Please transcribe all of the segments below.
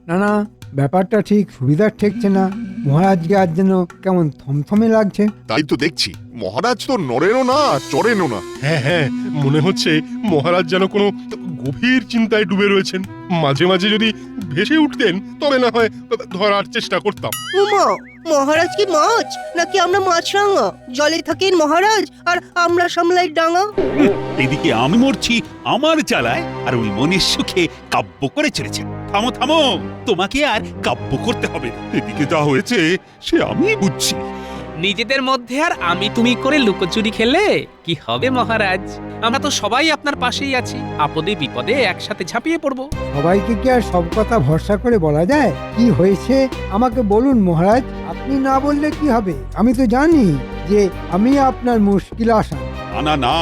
না না, ব্যাপারটা ঠিক সুবিধার ঠেকছে না। মহারাজকে আজ যেন কেমন থমথমে লাগছে। তাই তো দেখছি মহারাজ তো নড়েনও না চড়েনও না। হ্যাঁ হ্যাঁ, মনে হচ্ছে মহারাজ যেন কোনো গভীর চিন্তায় ডুবে রয়েছেন। মাঝে মাঝে যদি ভেসে উঠতেন তবে না হয় ধরার চেষ্টা করতাম। উমা, মহারাজ কি মাছ নাকি আমরা মাছরাঙা? জলে থাকেন মহারাজ আর আমরা সামলাই ডাঙা। এদিকে আমি মরছি আমার জ্বালায়, আর ওই মনের সুখে কাব্য করে চলেছেন। থামো থামো, তোমাকে আর কাব্য করতে হবে না। এদিকে যা হয়েছে সে আমি বুঝছি। নিজেদের মধ্যে আর আমি তুমি করে লুকোচুরি খেলে কি হবে মহারাজ? আমরা তো সবাই আপনার পাশেই আছি, আপদে বিপদে একসাথে ঝাঁপিয়ে পড়বো। সবাইকে কি আর সব কথা ভরসা করে বলা যায়? কি হয়েছে আমাকে বলুন মহারাজ। আপনি না বললে কি হবে? আমি তো জানি যে আমি আপনার মুশকিল আসান। না না না,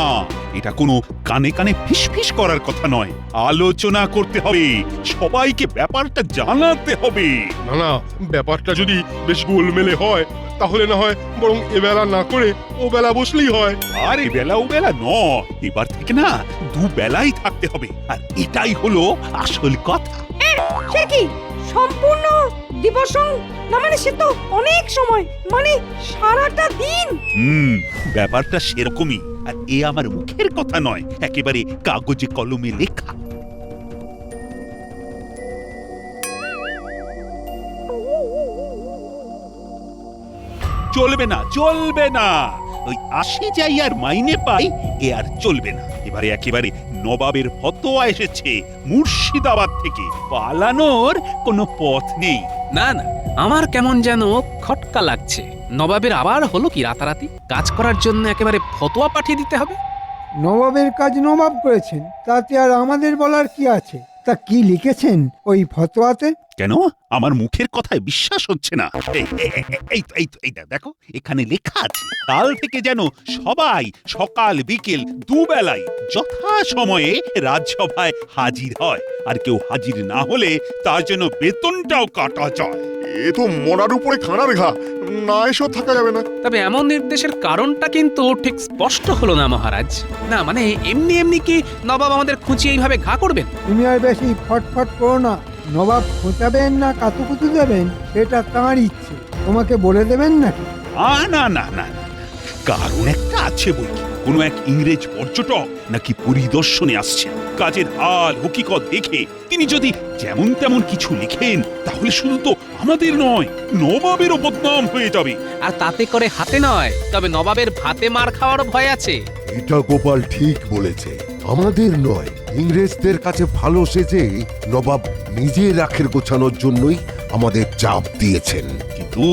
এটা কোনো কানে কানে ফিসফিস করার কথা নয়, আলোচনা করতে হবে, সবাইকে ব্যাপারটা জানাতে হবে। না না, ব্যাপারটা যদি বেশ গোলমেলে হয় তাহলে না হয় বরং এবেলা না করে ও বেলা বসলেই হয়। আর এ বেলা ও বেলা নয়, এবার থেকে না দুবেলাই থাকতে হবে, আর এটাই হলো আসল কথা। সে কি সম্পূর্ণ দিবস? না মানে সে তো অনেক সময়, মানে সারাটা দিন। ব্যাপারটা সেরকমই, আর এ আমার মুখের কথা নয়, একেবারে কাগজে কলমে লেখা। চলবে না চলবে না, ওই আসে যাই আর মাইনে পাই এ আর চলবে না। এবারে একেবারে নবাবের ফতোয়া এসেছে মুর্শিদাবাদ থেকে, পালানোর কোনো পথ নেই। না না, আমার কেমন যেন খটকা লাগছে। নবাবের আবার হলো কি রাতারাতি কাজ করার জন্য একেবারে ফতোয়া পাঠিয়ে দিতে হবে? নবাবের কাজ নবাব করেছেন, তাতে আর আমাদের বলার কি আছে? তা কি লিখেছেন ওই ফতোয়াতে? কেন আমার মুখের কথায় বিশ্বাস হচ্ছে না? এই দেখো, এখানে লেখা আছে কাল থেকে যেন সবাই সকাল বিকেল দুবেলায় যথা সময়ে রাজসভায় হাজির হয়, আর কেউ হাজির না হলে তার জন্য বেতনটাও কাটা যায়। এ তো মরার উপরে খানার ঘা, না এসব থাকা যাবে না। তবে এমন নির্দেশের কারণটা কিন্তু ঠিক স্পষ্ট হলো না মহারাজ। না মানে এমনি এমনি কি নবাব আমাদের খুঁচিয়ে এইভাবে ঘা করবেন? তুমি আর বেশি ফটফট করো না। নবাব খোঁচাবেন না কাতুকুতু দেবেন সেটা তাঁর ইচ্ছে, তোমাকে বলে দেবেন নাকি? না না না না, কারণ একটা আছে বই কি। কোনো এক ইংরেজ পর্যটক নাকি পরিদর্শনে আসছেন। কাজের হাল হকিকত দেখে তিনি যদি যেমন তেমন কিছু লিখেন তাহলে শুধু তো আমাদের নয়, নবাবেরও বদনাম হয়ে যাবে। আর তাতে করে হাতে নয়, তবে নবাবের ভাতে মার খাওয়ার ভয় আছে। এটা গোপাল ঠিক বলেছে, আমাদের নয় ইংরেজদের কাছে ভালো সেজে নবাব নিজে রাখের গোছানোর জন্যই আমাদের চাপ দিয়েছেন। কিন্তু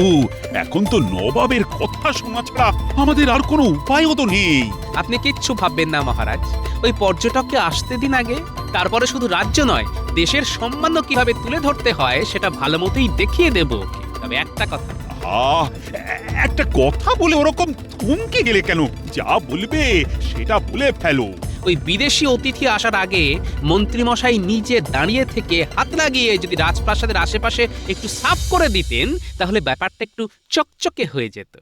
এখন তো নবাবের কথা শোনা ছাড়া আমাদের আর কোনো উপায়ও তো নেই। আপনি কিচ্ছু ভাববেন না মহারাজ, ওই পর্যটককে আসতে দিন আগে, তারপরে শুধু রাজ্য নয় দেশের সম্মানও কিভাবে তুলে ধরতে হয় সেটা ভালো মতোই দেখিয়ে দেব। তবে একটা কথা, একটা কথা বলে ওরকম থমকে গেলে কেন? যা বলবে সেটা বলে ফেলো। ওই বিদেশি অতিথি আসার আগে মন্ত্রীমশাই নিজে দাঁড়িয়ে থেকে হাত লাগিয়ে যদি রাজপ্রাসাদের আশেপাশে একটু সাফ করে দিতেন তাহলে ব্যাপারটা একটু চকচকে হয়ে যেত।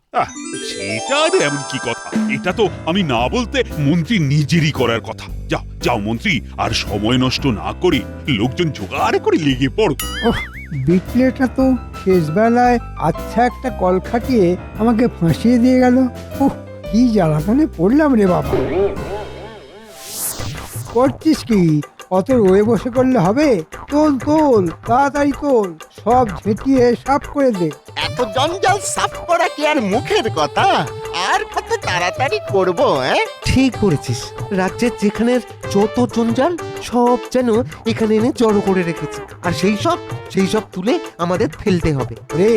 সেটা আর এমন কি কথা? এটা তো আমি না বলতে মন্ত্রী নিজেরই করার কথা। যাও যাও মন্ত্রী, আর সময় নষ্ট না করে লোকজন জোগাড় করে লেগে পড়ো। বিটলেটা তো শেষ বেলায় আচ্ছা একটা কল খাটিয়ে আমাকে ফাঁসিয়ে দিয়ে গেল। কি জ্বালাতনে পড়লাম রে বাবা। করছিস কি? অত রয়ে বসে করলে হবে? তোল তোল, তাড়াতাড়ি তোল, সব ঝেঁটিয়ে সাফ করে দে। এত জঞ্জাল সাফ করা কি আর মুখের কথা? আর কত তাড়াতাড়ি করবো? ঠিক করেছিস, রাজ্যের যেখানে যত জঞ্জাল সব যেন এখানে এনে জড়ো করে রেখেছে, আর সেই সব তুলে আমাদের ফেলতে হবে। রে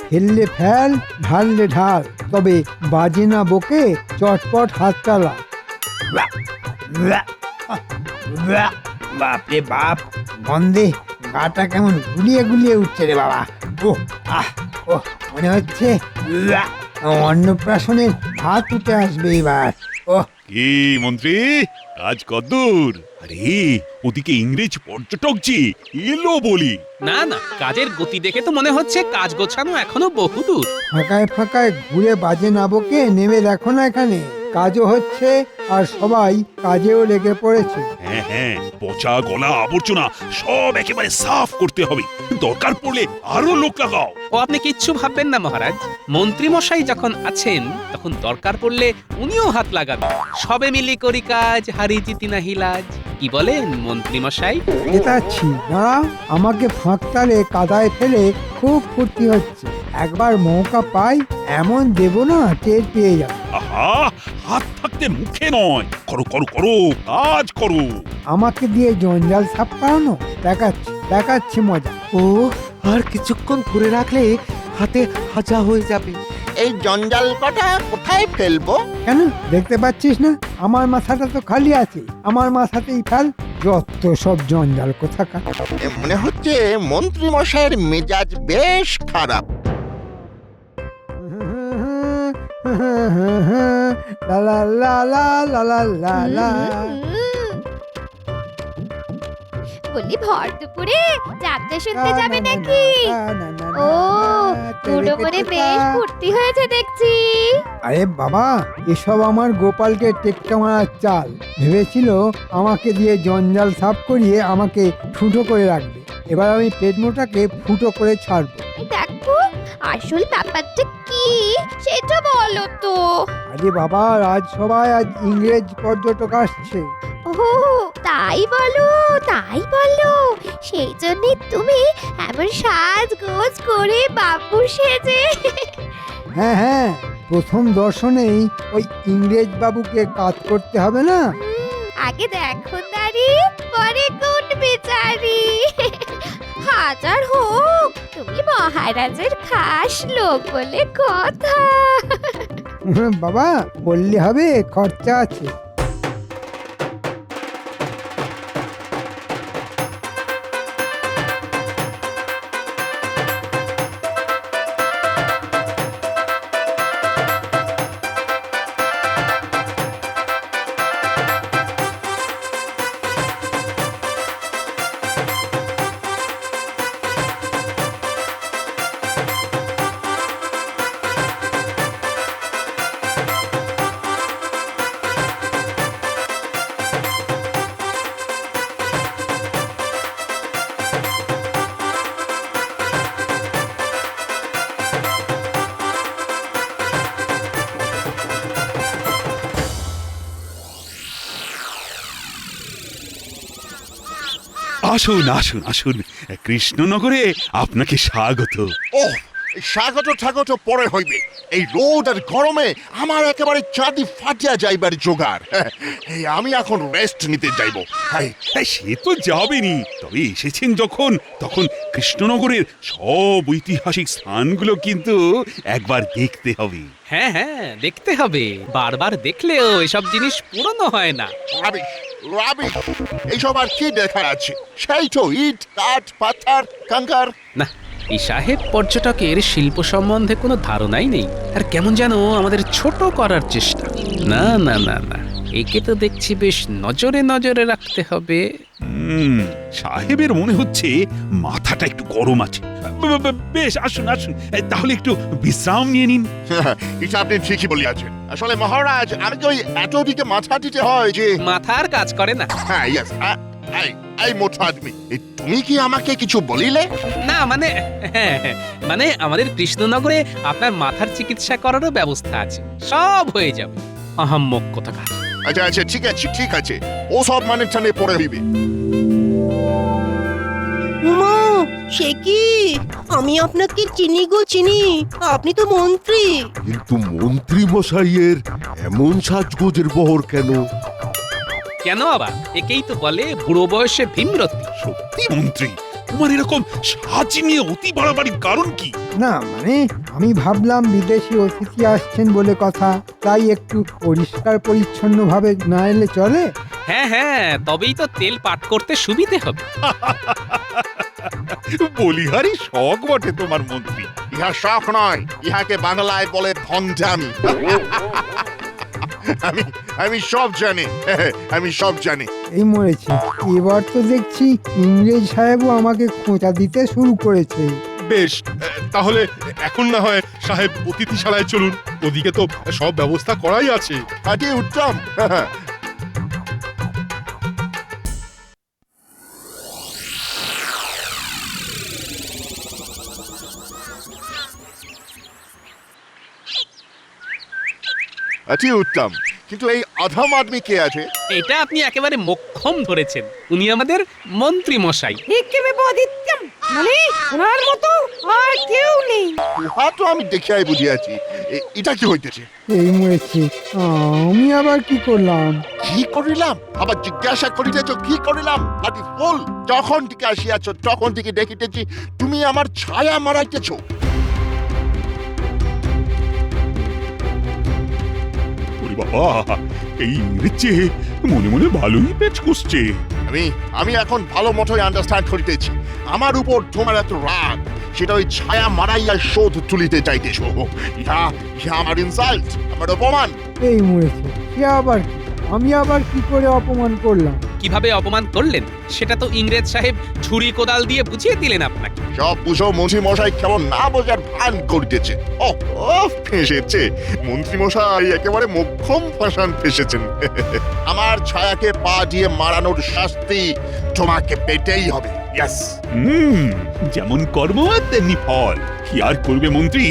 ফেললে ফেল, ঢাললে ঢাল, তবে বাজে না বকে চটপট হাত চালা। বাপরে বাপ, গন্ধে গাটা কেমন গুলিয়ে গুলিয়ে উঠছে রে বাবা। মনে হচ্ছে অন্নপ্রাশনের ভাত উঠে আসবে এবার। কি মন্ত্রী, কাজ কদ্দূর? আরে ওদিকে ইংরেজ পর্যটক যে এলো বলি। না না, কাজের গতি দেখে তো মনে হচ্ছে কাজ গোছানো এখনো বহুদূর। ফাঁকায় ফাঁকায় ঘুরে বাজে না বকে নেমে দেখো না এখানে। কাজও হচ্ছে আর সবাই কাজেও লেগে পড়েছে। হ্যাঁ হ্যাঁ, পচা গলা আবর্জনা সব একেবারে সাফ করতে হবে। দরকার পড়লে আরো লোক লাগাও। ও আপনি কিচ্ছু ভাববেন না মহারাজ, মন্ত্রী মশাই যখন আছেন তখন দরকার পড়লে উনিও হাত লাগাবেন। সবে মিলি করি কাজ, হারি জিতি নাহি লাজ। কি বলেন মন্ত্রী মশাই? জেতাচ্ছি না, আমাকে ফাঁকতালে কাদায় ফেলে খুব ফুর্তি হচ্ছে। একবার মৌকা পাই এমন দেব না, টের পেয়ে যাবে। আহা, হাত থাকতে মুখে নয়, করো করো করো, কাজ করো। আমাকে দিয়ে জঞ্জাল সাফ করানো, দেখাচ্ছি দেখাচ্ছি মজা। ও আর কিছুক্ষণ ধরে রাখলে হাতে হাজা হয়ে যাবে। এই জঞ্জাল কটা কোথায় ফেলবো? কেন দেখতে পাচ্ছিস না আমার মাথাটা তো খালি আছে, আমার মাথাতেই ফেল। যত সব জঞ্জাল কোথাকার। মনে হচ্ছে মন্ত্রী মশাইয়ের মেজাজ বেশ খারাপ। লা লা লা লা লা লা লা লা। বলি ভর দুপুরে যাত্রা শুনতে যাবে নাকি? ও বুড়ো মনে বেশ ফুর্তি হয়েছে দেখছি। আরে বাবা, এসব আমার গোপালকে টেক্কা মারার চাল। ভেবেছিল আমাকে দিয়ে জঞ্জাল সাফ করিয়ে আমাকে ফুটো করে রাখবে। এবার আমি পেট মোটাকে ফুটো করে ছাড়বো। দেখো আসল ব্যাপারটা কি সেটা বলো তো। আরে বাবা, রাজসভায় আজ ইংরেজ পর্যটক আসছে। ও তাই বলো তাই বলো, সেই জন্যই তুমি এমন সাজগোজ করে বাবু সেজে। হ্যাঁ হ্যাঁ, প্রথম দর্শনেই ওই ইংরেজ বাবুকে কাজ করতে হবে না। আগে দেখো দাঁড়ি পরে কোন বিচারি। হাজার হোক তুমি মহারাজের খাস লোক বলে কথা। বাবা বললে হবে, খরচা আছে। আসুন আসুন আসুন, কৃষ্ণনগরে আপনাকে স্বাগত। ও স্বাগত ঠাগত পরে হইবে। এই রোদ আর গরমে আমার একেবারে চাঁদি ফাটিয়া যাইবার জোগাড়। এই আমি এখন রেস্ট নিতে যাইব। সে তো যাবেনি, তবে এসেছেন যখন তখন কৃষ্ণনগরের সব ঐতিহাসিক স্থানগুলো কিন্তু একবার দেখতে হবে। হ্যাঁ হ্যাঁ দেখতে হবে, বারবার দেখলেও এসব জিনিস পুরনো হয় না। রাবিশ রাবিশ, এইসব আর কি দেখার আছে? সেই তো ইট কাঠ পাথর কাঙ্কার। না, এই সাহেব পর্যটকের শিল্প সম্বন্ধে কোনো ধারণাই নেই, আর কেমন যেন আমাদের ছোট করার চেষ্টা। না না না না, একে তো দেখছি বেশ নজরে নজরে রাখতে হবে। সাহেবের মনে হচ্ছে মাথাটা একটু গরম আছে। বেশ আসুন আসুন, তাহলে একটু বিশ্রাম নিয়ে নিন। এটা আপনি ঠিকই বলিয়াছেন। আসলে মহারাজ, আমি তো ওই এতদিকে মাথা দিতে হয় যে মাথার কাজ করে না। হ্যাঁ ইয়েস, এই মোটা আদমি, তুমি কি আমাকে কিছু বলিলে? না মানে হ্যাঁ হ্যাঁ, মানে আমাদের কৃষ্ণনগরে আপনার মাথার চিকিৎসা করারও ব্যবস্থা আছে, সব হয়ে যাবে। আহাম্মক কোথাকার। আচ্ছা আচ্ছা, ঠিক আছে ঠিক আছে, ও সব মানে টানে পড়ে হইবে। মা, সে কি? আমি আপনাকে চিনি গো চিনি, আপনি তো মন্ত্রী। কিন্তু মন্ত্রী মশাইয়ের এমন সাজগোজের বহর কেন? কেন আবার? একেই তো বলে বুড়ো বয়সে ভীমরতি। সত্যি মন্ত্রী, তোমার এরকম সাজ নিয়ে অতি বাড়াবাড়ির কারণ কি? না মানে আমি ভাবলাম বিদেশি অতিথি আসছেন বলে কথা, তাই একটু পরিষ্কার পরিচ্ছন্ন ভাবে না এলে চলে? হ্যাঁ হ্যাঁ, তবেই তো তেল পাট করতে সুবিধে হবে। বলিহারি শখ বটে তোমার মন্ত্রী। ইহা শখ নয়, ইহাকে বাংলায় বলে ভণ্ডামি। আমি সব জানি, আমি সব জানি। এই মরেছে, এবার তো দেখছি ইংরেজ সাহেবও আমাকে খোঁচা দিতে শুরু করেছে। বেশ, তাহলে এখন না হয় সাহেব অতিথিশালায় চলুন, ওদিকে তো সব ব্যবস্থা করাই আছে। আরে উত্তম। আচ্ছা উত্তম, কিন্তু এই অধম আদমি কে আছে? এটা আপনি একেবারে মোক্ষম ধরেছেন, উনি আমাদের মন্ত্রী মশাই। বিক্রমাদিত্যম মানে ওনার মতো আর কেউ নেই। উহা তো আমি দেখিয়াই বুঝিয়াছি। এটা কি হইতেছে? এই মরেছি, আমি আবার কি করলাম? কি করিলাম? আবার জিজ্ঞাসা করিতেছ কি করিলাম? আদি ফুল, যখন থেকে আসিয়াছ তখন থেকে দেখিতেছি তুমি আমার ছায়া মারাইতেছ। ওরে বাবা, এই ইংরেজি মনে মনে ভালোই পেচ কষছে। আমি এখন ভালো মতোই আন্ডারস্ট্যান্ড করিতেছি। আমার উপর তোমার এত রাগ, সেটা ওই ছায়া মারাইয়া শোধ তুলিতে চাইতেছ। ইহা আমার ইনসাল্ট, আমার অপমান। এই মরেছে, সে আবার কি? আমি আবার কি করে অপমান করলাম? কিভাবে অপমান করলেন সেটা তো ইংরেজ সাহেব ছুরি কোদাল দিয়ে বুঝিয়ে দিলেন আপনাকে। সব বুঝো মন্ত্রী মশাই কেমন না বোঝার ভান করিতেছে। ফেসেছে মন্ত্রী মশাই, একেবারে মোক্ষম ফাঁসান ফেসেছেন। আমার ছায়াকে পা দিয়ে মারানোর শাস্তি তোমাকে পেতেই হবে। ইয়েস। যেমন কর্ম তেমনি ফল। কি আর করবে মন্ত্রী?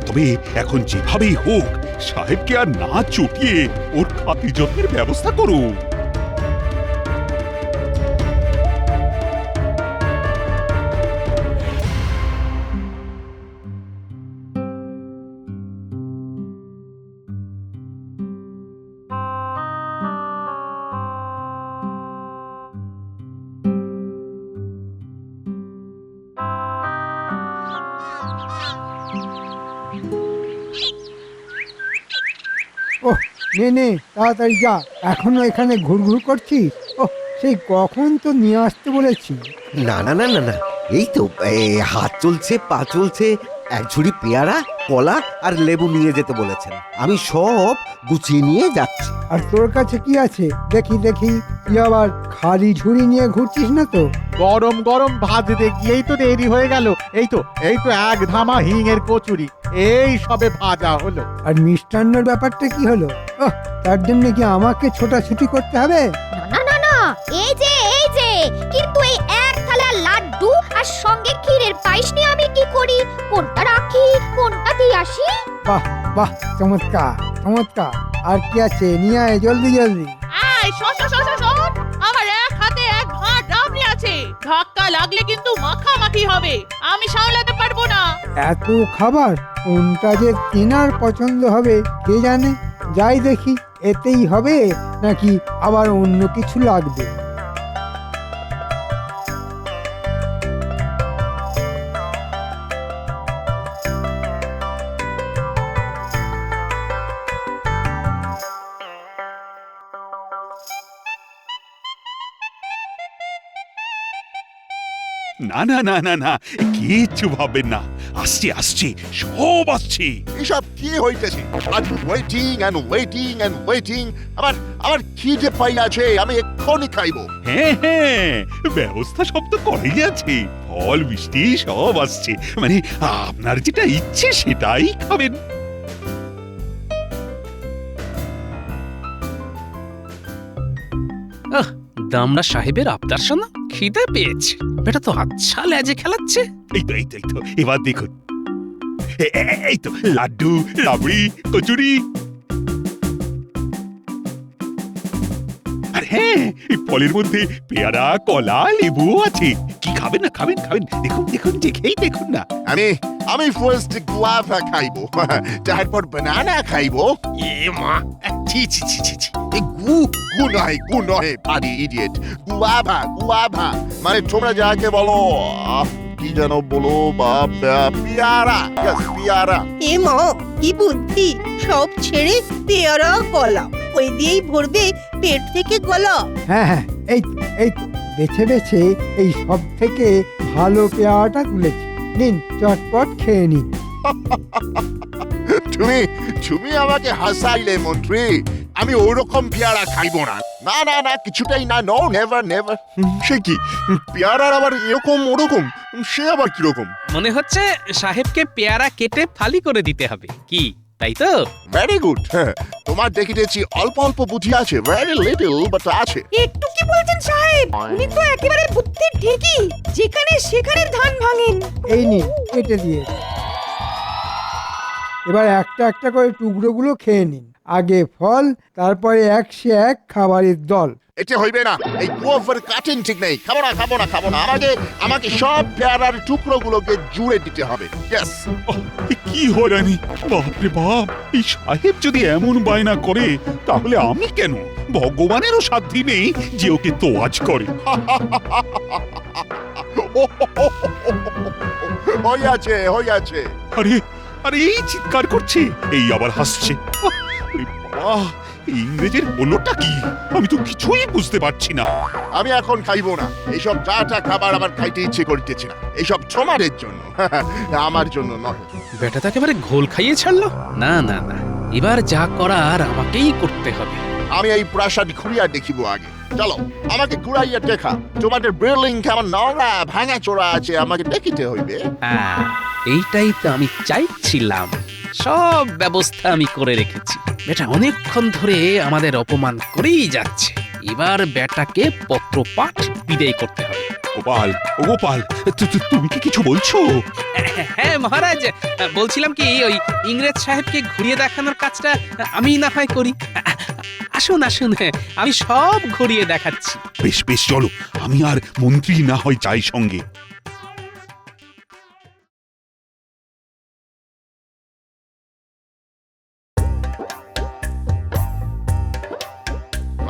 তবে এখন যেভাবেই হোক সাহেবকে আর না চটিয়ে ওর খাতির যত্নের ব্যবস্থা করো। ওহ, নে তাড়াতাড়ি যা, এখনো এখানে ঘুরঘুর করছিস? ওহ, সেই কখন তো নিয়ে আসতে বলেছি। না না না না না, এই তো হাত চলছে, পা চলছে, এক ঝুড়ি পেয়ারা, কলা আর লেবু নিয়ে যেতে বলেছেন। আমি সব গুছিয়ে নিয়ে যাচ্ছি। আর তোর কাছে কি আছে দেখি দেখি? তুই আবার খালি ঝুড়ি নিয়ে ঘুরছিস না তো? গরম গরম ভাজতে গিয়েই তো দেরি হয়ে গেল। এই তো এক ধামা হিঙের কচুরি এই সবে ভাজা হলো। আর মিষ্টান্নর ব্যাপারটা কি হলো? ওহ, তার জন্য কি আমাকে ছোটাছুটি করতে হবে? না না না, এই যে কিন্তু এই এক থালা লাড্ডু আর সঙ্গে ক্ষীরের পায়েস নিয়ে আমি কি করি? কোনটা রাখি, কোনটা দিয়ে আসি? বাহ বাহ, চমৎকার চমৎকার। আর কি আছে নিয়ে আয়, জলদি জলদি। শোন, আমার এক হাতে এক ভাঁড় ডাবলি আছে, ধাক্কা লাগলে কিন্তু মাখামাখি হবে, আমি সামলাতে পারবো না। এত খাবার কোনটা যে তিনার পছন্দ হবে কে জানে। যাই দেখি এতেই হবে নাকি আবার অন্য কিছু লাগবে। না না না না না, কিচ্ছু ভাববেন না, আসছে সব আসছে। এসব কি হইতেছে? আজ waiting and waiting and waiting. আমার খিদে পাই আছে, আমি এক্ষুনি খাইবো। হ্যাঁ, ব্যবস্থা সব তো করাই আছে। ফল মিষ্টি সব আসছে, মানে আপনার যেটা ইচ্ছে সেটাই খাবেন। দামড়া সাহেবের আবদার শোনা, খিদে পেয়েছে। বেটা তো আচ্ছা লেজে খেলাচ্ছে। এই তো এবার দেখুন, এই তো লাড্ডু, রাবড়ি, কচুরি। আর হ্যাঁ, এই ফলের মধ্যে পেয়ারা, কলা, লেবু আছে। কি খাবেন না? খাবেন। দেখুন দেখেই দেখুন না। আমি ফার্স্ট গুয়াভা খাইবো, তারপর বানানা খাইবো। এ মা, ছি এই গু নয় পারি ইডিয়েট। গুয়াভা মানে তোমরা যাকে বলো, কি যেন বলো, পেয়ারা। পেয়ারা। এ মা, কি বুদ্ধি! সব ছেড়ে পেয়ারা কলা, ওই দিয়েই ভরবে পেট থেকে গলা। হ্যাঁ, এই তো বেছে বেছে এই সব থেকে ভালো পেয়ারাটা তুলেছি। নিন, চটপট খেয়ে নিন। তুমি আমাকে হাসাইলে মন্ত্রী। আমি ওরকম পেয়ারা খাইবো না। না কিছুটাই না। No, never. সে কি পেয়ারার আবার এরকম ওরকম? সে আবার কিরকম? মনে হচ্ছে সাহেবকে পেয়ারা কেটে ফালি করে দিতে হবে, কি তাই তো? Very good. তোমার দেখিতেছি অল্প অল্প বুদ্ধি আছে, ভেরি লিটল বাট আছে। একটু কি বলছেন সাহেব? উনি তো একেবারে বুদ্ধির ঢেঁকি, যেখানে সেখানে ধান ভাঙেন। এই নিন কেটে দিয়ে। এবার একটা একটা করে টুকরোগুলো খেয়ে নিন। আগে ফল, তারপরে 101 খাবারের দল। এটা হইবে না, এই গোফের কাটিং ঠিক নেই। খাবো না খাবো না খাবো না, আমাকে সব পেয়ারার টুকরোগুলোকে জুড়ে দিতে হবে। ইয়েস। কি হয়রানি! বাপরে বাপ, এই সাহেব যদি এমন বায়না করে তাহলে আমি কেন? ভগবানেরও সাধ্য নেই যে ওকে তোয়াজ করে। হইয়াছে হইয়াছে। আরে আরে, এই চিৎকার করছে, এই আবার হাসছে। আরে বাবা, এই ইংরেজের বলটা কি? আমি তো কিছুই বুঝতে পারছি না। আমি এখন খাইবো না, এইসব যাটা খাবার আমার খাইতে ইচ্ছে করতেছে না। এইসব তোমাদের জন্য, আমার জন্য নয়। বেটা তো একেবারে ঘোল খাইয়ে ছাড়লো। না না না, এবার যা করার আমাকেই করতে হবে। আমি এই প্রাসাদ ঘুরিয়া দেখিব আগে। চলো, আমাকে ঘুরাইয়া দেখা। তোমাদের বিল্ডিং কেমন নোংরা ভাঙা চোরা আছে, আমাকে দেখিতে হইবে। হ্যাঁ, এইটাই তো আমি চাইছিলাম। সব ব্যবস্থা আমি করে রেখেছি। বেটা অনেকক্ষণ ধরে আমাদের অপমান করেই যাচ্ছে। এবার বেটাকে পত্রপাঠ বিদায় করতে হবে। গোপাল, ও গোপাল, তুমি কি কিছু বলছো? হ্যাঁ মহারাজ, বলছিলাম কি, ওই ইংরেজ সাহেবকে ঘুরিয়ে দেখানোর কাজটা আমি না হয় করি। আসুন আসুন, আমি সব ঘুরিয়ে দেখাচ্ছি। বেশ বেশ, চলো, আমি আর মন্ত্রী না হয় যাই সঙ্গে।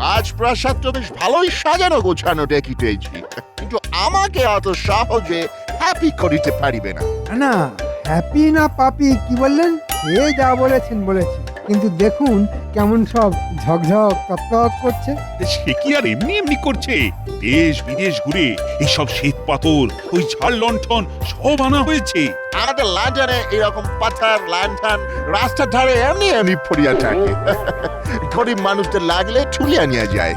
রাজপ্রাসাদ তো বেশ ভালোই সাজানো গোছানো দেখিতেছি, কিন্তু আমাকে অত সহজে হ্যাপি করিতে পারিবে না। না, হ্যাপি না পাপি কি বললেন? এ যা বলেছেন বলেছেন, কিন্তু দেখুন কেমন সব ঝকঝক তকতক করছে। সে কি আর এমনি এমনি করছে? দেশ বিদেশ ঘুরে এইসব শ্বেত পাথর, ওই ঝাড় লণ্ঠন সব আনা হয়েছে। আমাদের লন্ডনে এরকম পাথর লণ্ঠন রাস্তার ধারে এমনি এমনি পড়িয়া থাকে। গরিব মানুষদের লাগলে ঠুলিয়া নিয়ে যায়।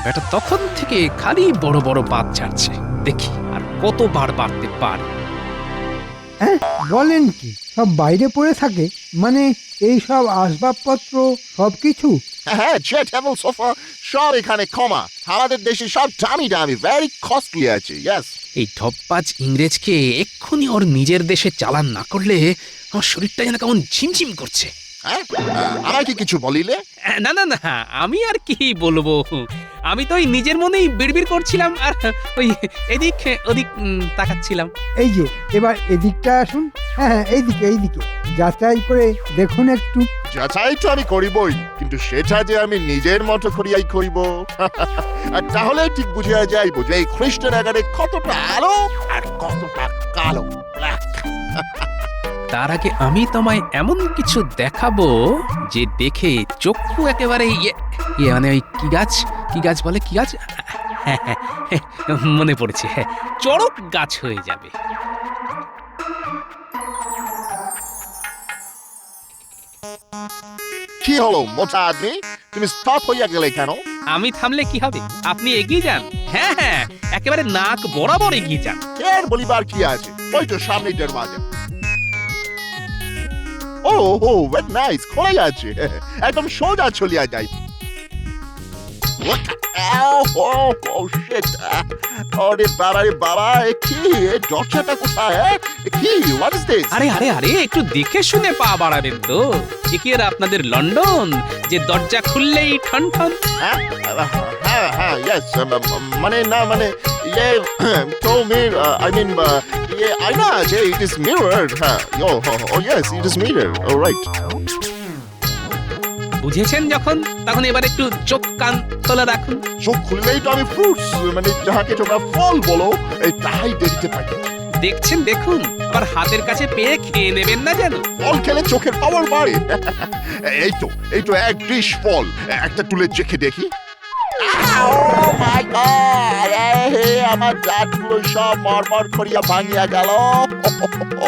বেটা তখন থেকে খালি বড় বড় বাদ ছাড়ছে। দেখি আর কতবার বাড়তে পারে। হ্যাঁ, বলেন কি সব বাইরে পড়ে থাকে? মানে এই সব আসবাবপত্র সবকিছু? হ্যাঁ, চেয়ার টেবিল সোফা সব এখানে কমা। আমাদের দেশে সব দামি দামি, ভেরি কস্টলি আছে। ইয়েস। এই ঢপবাজ ইংরেজকে এক্ষুনি ওর নিজের দেশে চালান না করলে আমার শরীরটা যেন কেমন ঝিমঝিম করছে। হ্যাঁ, আমাকে কিছু বলিলে? না না না, আমি আর কি বলবো, আমি তো ওই নিজের মনেই বিড়বিড় করছিলাম আর ওই এদিক ওদিক তাকাচ্ছিলাম। এই যে এবার এদিকটা আসুন। হ্যাঁ হ্যাঁ, এইদিকে যাচাই করে দেখুন একটু। যাচাই তো আমি করিবই, কিন্তু সেটা যে আমি নিজের মতো করিয়াই করিব। আর তাহলে ঠিক বুঝিয়া যাইব যে এই খ্রিস্টান আকারে কতটা আলো আর কতটা কালো। তার আগে আমি তোমায় এমন কিছু দেখাবো যে দেখে চক্ষু একেবারে ইয়ে মানে ওই কি গাছ বলে, কি গাছ? হ্যাঁ, মনে পড়েছে, হ্যাঁ, চড়ক গাছ হয়ে যাবে। কি হলো মোটা আদমি, তুমি স্টপ হইয়া গেলে কেন? আমি থামলে কি হবে? আপনি এগিয়ে যান। হ্যাঁ হ্যাঁ, একেবারে নাক বরাবর এগিয়ে যান। এর বলিবার কি আছে? ওই তো সামনে দরজা। ও ও, ভেরি নাইস, খোলাই আছে। একদম সোজা চলিয়া যাই। আরে বাবা রে বাবা, কি দরজাটা কোথায়? কি, হোয়াট ইজ দিস? আরে আরে আরে, একটু দেখে শুনে পা বাড়াবেন তো। এ কি আর আপনাদের লন্ডন যে দরজা খুললেই ঠন ঠন? হ্যাঁ হ্যাঁ, ইয়েস, মানে না মানে ইয়ে তো মির, আই মিন ইয়ে আয়না আছে, ইট ইজ মিরর। হ্যাঁ, oh yes, it is mirror, alright. বুঝেছেন যখন, তখন এবার একটু চোখ কান খোলা রাখুন। চোখ খুললেই তো আমি ফ্রুটস, মানে যাহাকে তোমরা ফল বলো, এই তাই দেখতে পাই। দেখছেন দেখুন, আবার হাতের কাছে পেয়ে খেয়ে নেবেন না যেন। ফল খেলে চোখের পাওয়ার বাড়ে। এই তো এক ডিশ ফল, একটা তুলে চেখে দেখি। Oh my God! আমার দাঁতগুলো সব মরমর করিয়া ভাঙিয়া গেল।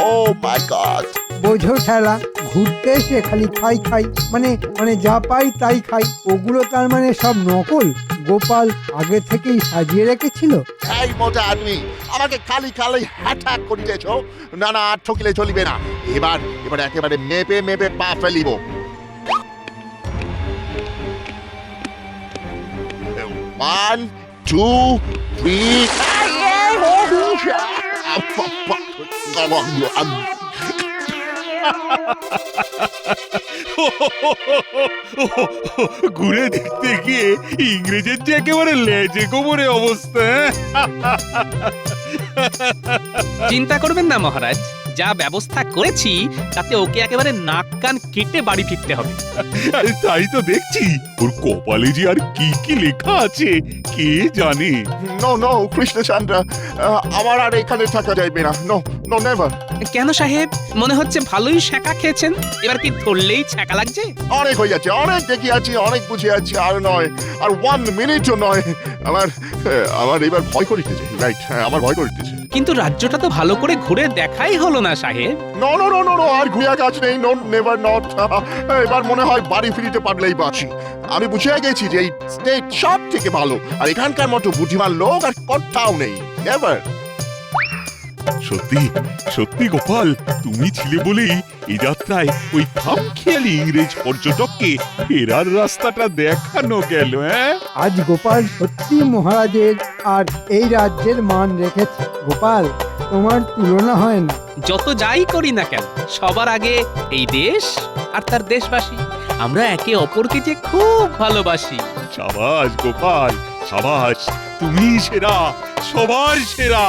Oh my God! বোঝো ঠেলা, ঘুরতে এসে খালি খাই খাই, মানে যা পাই তাই খাই। ওগুলো তার মানে সব নকল? গোপাল আগে থেকেই সাজিয়ে রেখেছিল? এই মোটা আদমি, আমাকে খালি খালি হ্যাটা করিতেছ। না না, আর ঠকিলে চলিবে না। এবার একেবারে মেপে মেপে পা ফেলিব। 1, 2, 3 ঘুরে দেখতে গিয়ে ইংরেজের যে একেবারে লেজে গোবরে অবস্থা। চিন্তা করবেন না মহারাজ, যা ব্যবস্থা করেছি তাতে ওকে একেবারে নাক কান কেটে বাড়ি ফিরতে হবে। আরে তাই তো দেখছি, ওর কপালে যে আর কি কি লেখা আছে কে জানে। নো নো কৃষ্ণচন্দ্র, আমার আর এখানে থাকা যাইবে না। No no never. কেন সাহেব, মনে হচ্ছে ভালোই শেঁকা খেয়েছেন, এবার কি ধরলেই ছ্যাঁকা লাগছে? অনেক হয়ে যাচ্ছে, অনেক দেখি আছি, অনেক বুঝে আছি, আর নয়, আর 1 মিনিটও নয়। আমার এবার ভয় করিতেছে। রাইট, হ্যাঁ, আমার ভয় করিতেছে। কিন্তু রাজ্যটা তো ভালো করে ঘুরে দেখাই হলো না সাহেব। No no no no no, আর ঘুরিয়া কাজ নেই। No never not. এবার মনে হয় বাড়ি ফিরিতে পারলেই বাঁচি। আমি বুঝে গেছি যে এই স্টেট সব থেকে ভালো, আর এখানকার মতো বুদ্ধিমান লোক আর কোথাও নেই। নেভার। সত্যি সত্যি গোপাল, তুমি ছিলে বলেই এই যাত্রায় ওই খামখেয়ালি ইংরেজ পর্যটককে ফেরার রাস্তাটা দেখানো গেল। হ্যাঁ, আজ গোপাল সত্যি মহারাজের আর এই রাজ্যের মান রেখেছে। গোপাল, তোমার তুলনা হয় না। যত যাই করি না কেন, সবার আগে এই দেশ আর তার দেশবাসী, আমরা একে অপরকে যে খুব ভালোবাসি। সাবাস গোপাল, সাবাস, তুমি সেরা, সবার সেরা।